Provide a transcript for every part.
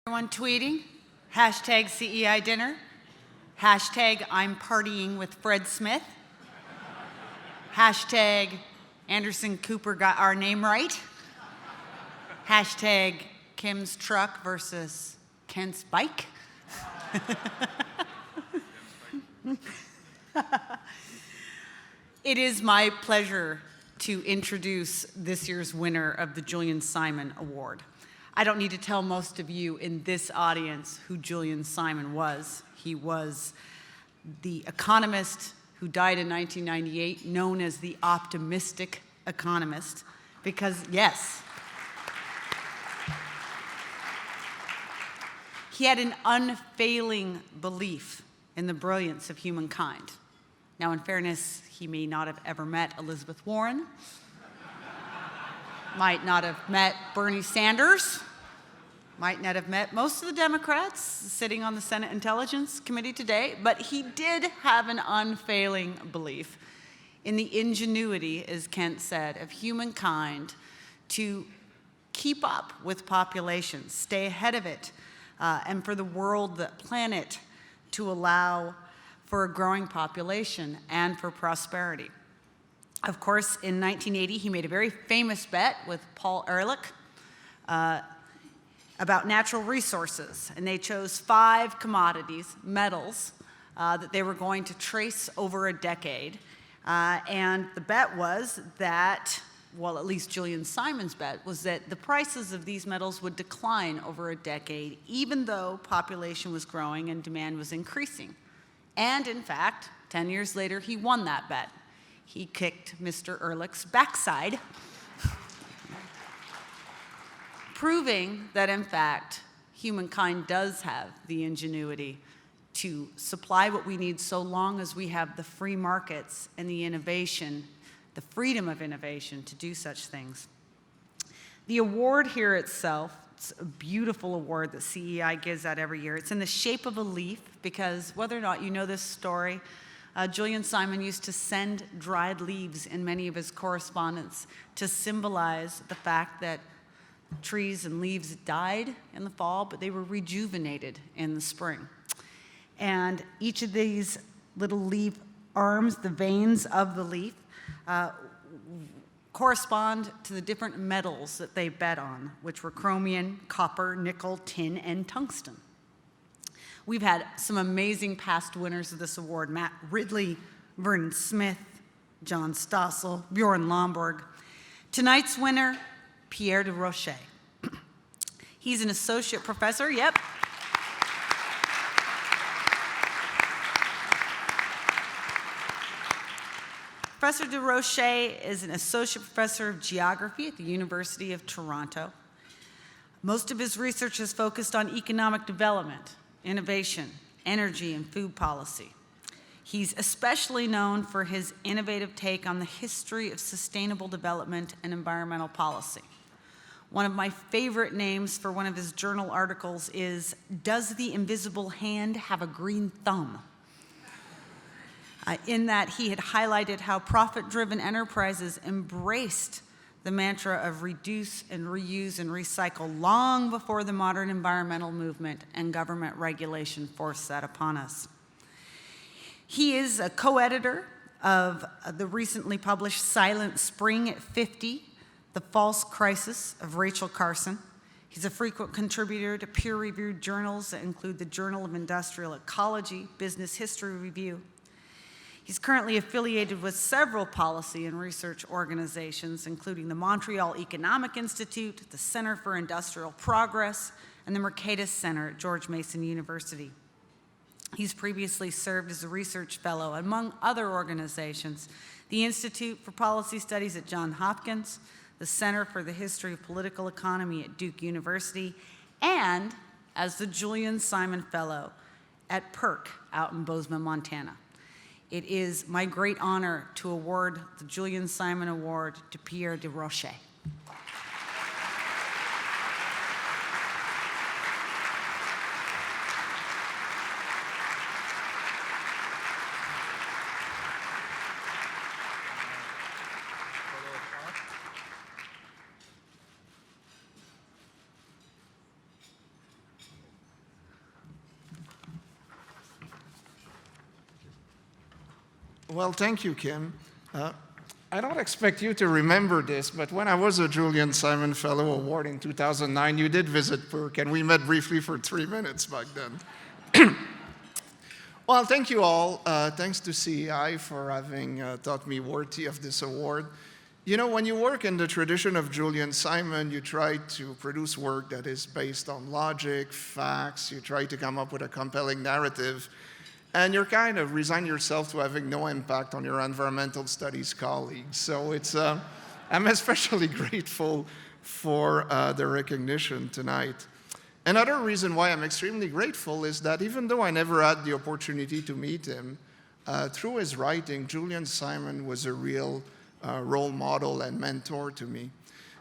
Everyone tweeting, hashtag CEI dinner, hashtag I'm partying with Fred Smith, hashtag Anderson Cooper got our name right, hashtag Kim's truck versus Kent's bike. It is my pleasure to introduce this year's winner of the Julian Simon Award. I don't need to tell most of you in this audience who Julian Simon was. He was the economist who died in 1998, known as the optimistic economist, because yes, he had an unfailing belief in the brilliance of humankind. Now, in fairness, he may not have ever met Elizabeth Warren, might not have met Bernie Sanders, might not have met most of the Democrats sitting on the Senate Intelligence Committee today, but he did have an unfailing belief in the ingenuity, as Kent said, of humankind to keep up with populations, stay ahead of it, and for the world, the planet, to allow for a growing population and for prosperity. Of course, in 1980, he made a very famous bet with Paul Ehrlich about natural resources, and they chose 5 commodities, metals, that they were going to trace over a decade. And the bet was that, well, at least Julian Simon's bet, was that the prices of these metals would decline over a decade, even though population was growing and demand was increasing. And in fact, 10 years later, he won that bet. He kicked Mr. Ehrlich's backside, proving that, in fact, humankind does have the ingenuity to supply what we need so long as we have the free markets and the innovation, the freedom of innovation to do such things. The award here itself, it's a beautiful award that CEI gives out every year. It's in the shape of a leaf because whether or not you know this story, Julian Simon used to send dried leaves in many of his correspondence to symbolize the fact that trees and leaves died in the fall, but they were rejuvenated in the spring. And each of these little leaf arms, the veins of the leaf, correspond to the different metals that they bet on, which were chromium, copper, nickel, tin, and tungsten. We've had some amazing past winners of this award: Matt Ridley, Vernon Smith, John Stossel, Bjorn Lomborg. Tonight's winner, Pierre Desrochers. He's an associate professor, yep. Professor Desrochers is an associate professor of geography at the University of Toronto. Most of his research is focused on economic development, innovation, energy, and food policy. He's especially known for his innovative take on the history of sustainable development and environmental policy. One of my favorite names for one of his journal articles is, "Does the Invisible Hand Have a Green Thumb?" In that he had highlighted how profit-driven enterprises embraced the mantra of reduce and reuse and recycle long before the modern environmental movement and government regulation forced that upon us. He is a co-editor of the recently published Silent Spring at 50, The False Crisis of Rachel Carson. He's a frequent contributor to peer-reviewed journals that include the Journal of Industrial Ecology, Business History Review. He's currently affiliated with several policy and research organizations, including the Montreal Economic Institute, the Center for Industrial Progress, and the Mercatus Center at George Mason University. He's previously served as a research fellow, among other organizations, the Institute for Policy Studies at Johns Hopkins, the Center for the History of Political Economy at Duke University, and as the Julian Simon Fellow at PERC out in Bozeman, Montana. It is my great honor to award the Julian Simon Award to Pierre Desrochers. Well, thank you, Kim. I don't expect you to remember this, but when I was a Julian Simon Fellow Award in 2009, you did visit PERC, and we met briefly for 3 minutes back then. Well, thank you all. Thanks to CEI for having thought me worthy of this award. You know, when you work in the tradition of Julian Simon, you try to produce work that is based on logic, facts, you try to come up with a compelling narrative, and you're kind of resign yourself to having no impact on your environmental studies colleagues. So I'm especially grateful for the recognition tonight. Another reason why I'm extremely grateful is that even though I never had the opportunity to meet him, through his writing, Julian Simon was a real role model and mentor to me.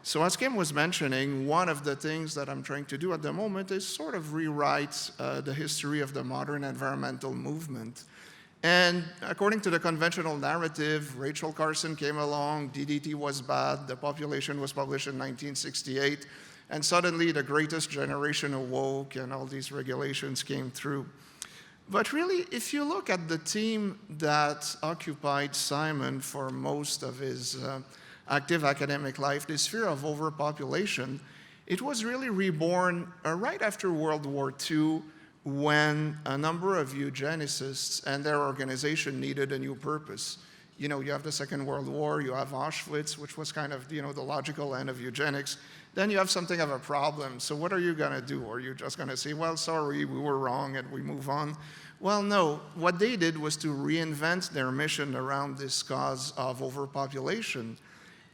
So as Kim was mentioning, one of the things that I'm trying to do at the moment is sort of rewrite the history of the modern environmental movement. And according to the conventional narrative, Rachel Carson came along, DDT was bad, the population was published in 1968, and suddenly the greatest generation awoke and all these regulations came through. But really, if you look at the theme that occupied Simon for most of his active academic life, this fear of overpopulation, it was really reborn right after World War II when a number of eugenicists and their organization needed a new purpose. You know, you have the Second World War, you have Auschwitz, which was kind of, you know, the logical end of eugenics. Then you have something of a problem. So what are you going to do? Are you just going to say, well, sorry, we were wrong, and we move on? Well, no. What they did was to reinvent their mission around this cause of overpopulation.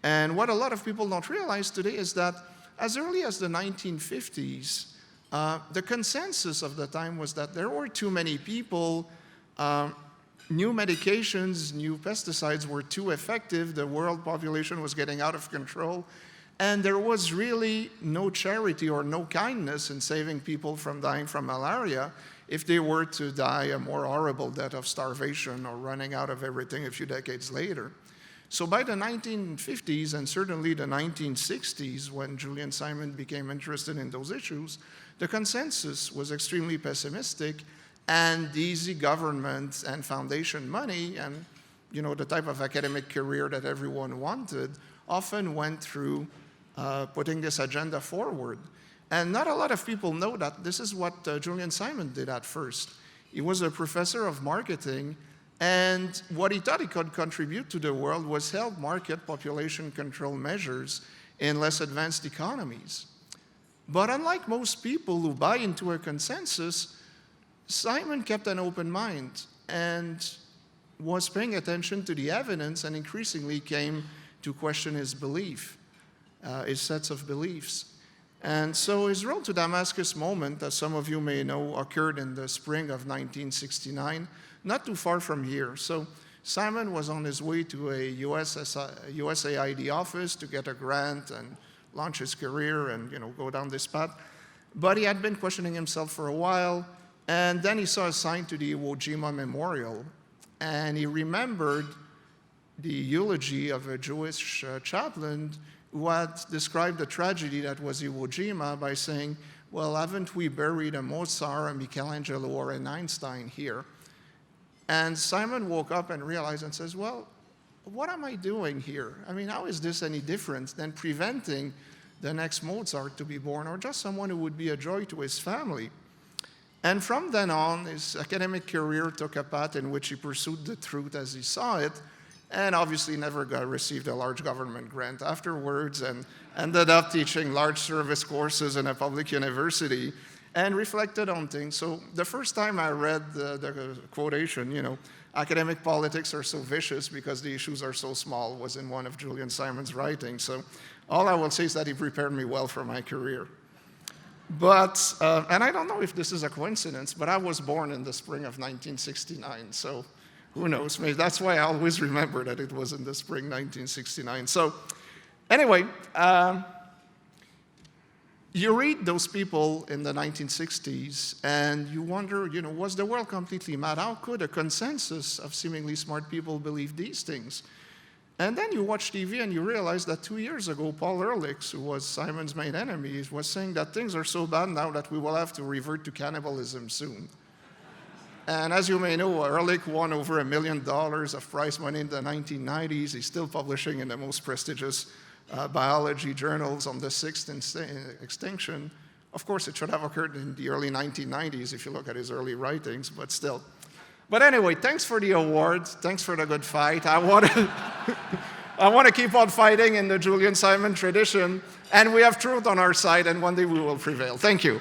And what a lot of people don't realize today is that as early as the 1950s, the consensus of the time was that there were too many people, new medications, new pesticides were too effective, the world population was getting out of control, and there was really no charity or no kindness in saving people from dying from malaria if they were to die a more horrible death of starvation or running out of everything a few decades later. So by the 1950s and certainly the 1960s, when Julian Simon became interested in those issues, the consensus was extremely pessimistic, and easy government and foundation money and, you know, the type of academic career that everyone wanted often went through putting this agenda forward. And not a lot of people know that this is what Julian Simon did at first. He was a professor of marketing, and what he thought he could contribute to the world was help market population control measures in less advanced economies. But unlike most people who buy into a consensus, Simon kept an open mind and was paying attention to the evidence and increasingly came to question his belief, his sets of beliefs. And so his road to Damascus moment, as some of you may know, occurred in the spring of 1969, not too far from here. So Simon was on his way to a USAID office to get a grant and launch his career and, you know, go down this path. But he had been questioning himself for a while, and then he saw a sign to the Iwo Jima Memorial, and he remembered the eulogy of a Jewish chaplain who had described the tragedy that was Iwo Jima by saying, well, haven't we buried a Mozart, a Michelangelo, or an Einstein here? And Simon woke up and realized and says, well, what am I doing here? I mean, how is this any different than preventing the next Mozart to be born, or just someone who would be a joy to his family? And from then on, his academic career took a path in which he pursued the truth as he saw it, and obviously never received a large government grant afterwards, and ended up teaching large service courses in a public university, and reflected on things. So the first time I read the quotation, you know, academic politics are so vicious because the issues are so small, was in one of Julian Simon's writings. So all I will say is that he prepared me well for my career. But, and I don't know if this is a coincidence, but I was born in the spring of 1969, so who knows, maybe that's why I always remember that it was in the spring 1969. So anyway, you read those people in the 1960s and you wonder, you know, was the world completely mad? How could a consensus of seemingly smart people believe these things? And then you watch TV and you realize that 2 years ago, Paul Ehrlich, who was Simon's main enemy, was saying that things are so bad now that we will have to revert to cannibalism soon. And as you may know, Ehrlich won over $1 million of prize money in the 1990s. He's still publishing in the most prestigious biology journals on the sixth extinction. Of course, it should have occurred in the early 1990s if you look at his early writings, but still. But anyway, thanks for the award. Thanks for the good fight. I want to keep on fighting in the Julian Simon tradition, and we have truth on our side, and one day we will prevail. Thank you.